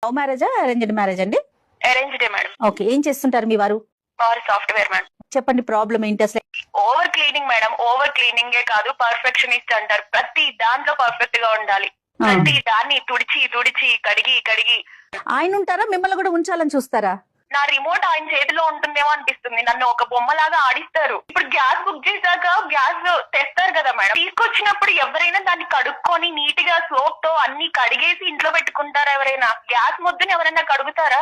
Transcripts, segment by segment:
Love మ్యారేజా arranged marriage అండి? అరేంజ్డే madam. Okay, ఏం చేస్తుంటారు మీ వారు? వారు సాఫ్ట్వేర్ మేడం. చెప్పండి, ప్రాబ్లం ఏంటి అసలు? Over cleaning madam. ఓవర్ క్లీనింగే కాదు, పర్ఫెక్షనిస్ట్ అంటారు. ప్రతి దాంట్లో పర్ఫెక్ట్ గా ఉండాలి. ప్రతి దాన్ని తుడిచి తుడిచి కడిగి కడిగి. ఆయన ఉంటారా, మిమ్మల్ని కూడా ఉంచాలని చూస్తారా? నా రిమోట్ ఆయన చేతిలో ఉంటుందేమో అనిపిస్తుంది. నన్ను ఒక బొమ్మలాగా ఆడిస్తారు. ఇప్పుడు గ్యాస్ బుక్ చేశాక గ్యాస్ తెస్తారు కదా మేడం, తీసుకొచ్చినప్పుడు ఎవరైనా దాన్ని కడుక్కొని నీట్ గా సోప్ తో అన్ని కడిగేసి ఇంట్లో పెట్టుకుంటారా? ఎవరైనా గ్యాస్ ముద్దని ఎవరైనా కడుగుతారా?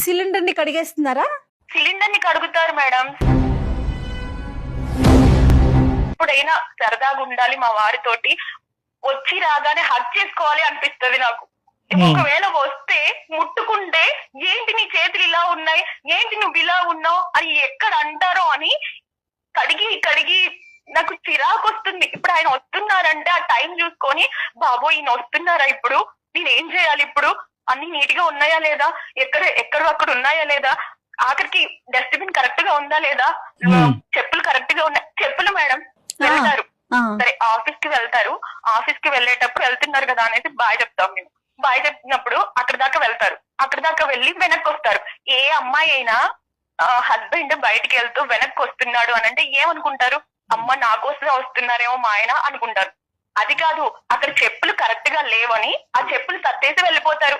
సిలిండర్ ని కడిగేస్తున్నారా? సిలిండర్ ని కడుగుతారు మేడం. ఎప్పుడైనా సరదాగా ఉండాలి మా వారితోటి, వచ్చి రాగానే హగ్ చేసుకోవాలి అనిపిస్తుంది నాకు. ఒకవేళ వస్తే ముట్టుకుంటే ఏంటి నీ చేతులు ఇలా ఉన్నాయి, ఏంటి నువ్వు ఇలా ఉన్నావు అని ఎక్కడ అంటారో అని కడిగి కడిగి నాకు చిరాకు వస్తుంది. ఇప్పుడు ఆయన వస్తున్నారంటే ఆ టైం చూసుకొని, బాబో ఈయన వస్తున్నారా, ఇప్పుడు నేను ఏం చేయాలి, ఇప్పుడు అన్ని నీట్ గా ఉన్నాయా లేదా, ఎక్కడ అక్కడ ఉన్నాయా లేదా, ఆఖరికి డస్ట్బిన్ కరెక్ట్ గా ఉందా లేదా, చెప్పులు కరెక్ట్ గా ఉన్నాయి. చెప్పులు మేడం వెళ్తారు, సరే ఆఫీస్ కి వెళ్తారు, ఆఫీస్ కి వెళ్ళేటప్పుడు వెళ్తున్నారు కదా అనేసి బాయ్ చెప్తాం మేము. బాయ్ చెప్పినప్పుడు అక్కడ దాకా వెళ్తారు, అక్కడ దాకా వెళ్ళి వెనక్కి వస్తారు. ఏ అమ్మాయి అయినా హస్బెండ్ బయటికి వెళ్తూ వెనక్కి వస్తున్నాడు అని అంటే ఏమనుకుంటారు? అమ్మ నా కోసమే వస్తున్నారేమో మా ఆయన అనుకుంటారు. అది కాదు, అక్కడ చెప్పులు కరెక్ట్ గా లేవని ఆ చెప్పులు సర్దేసి వెళ్ళిపోతారు.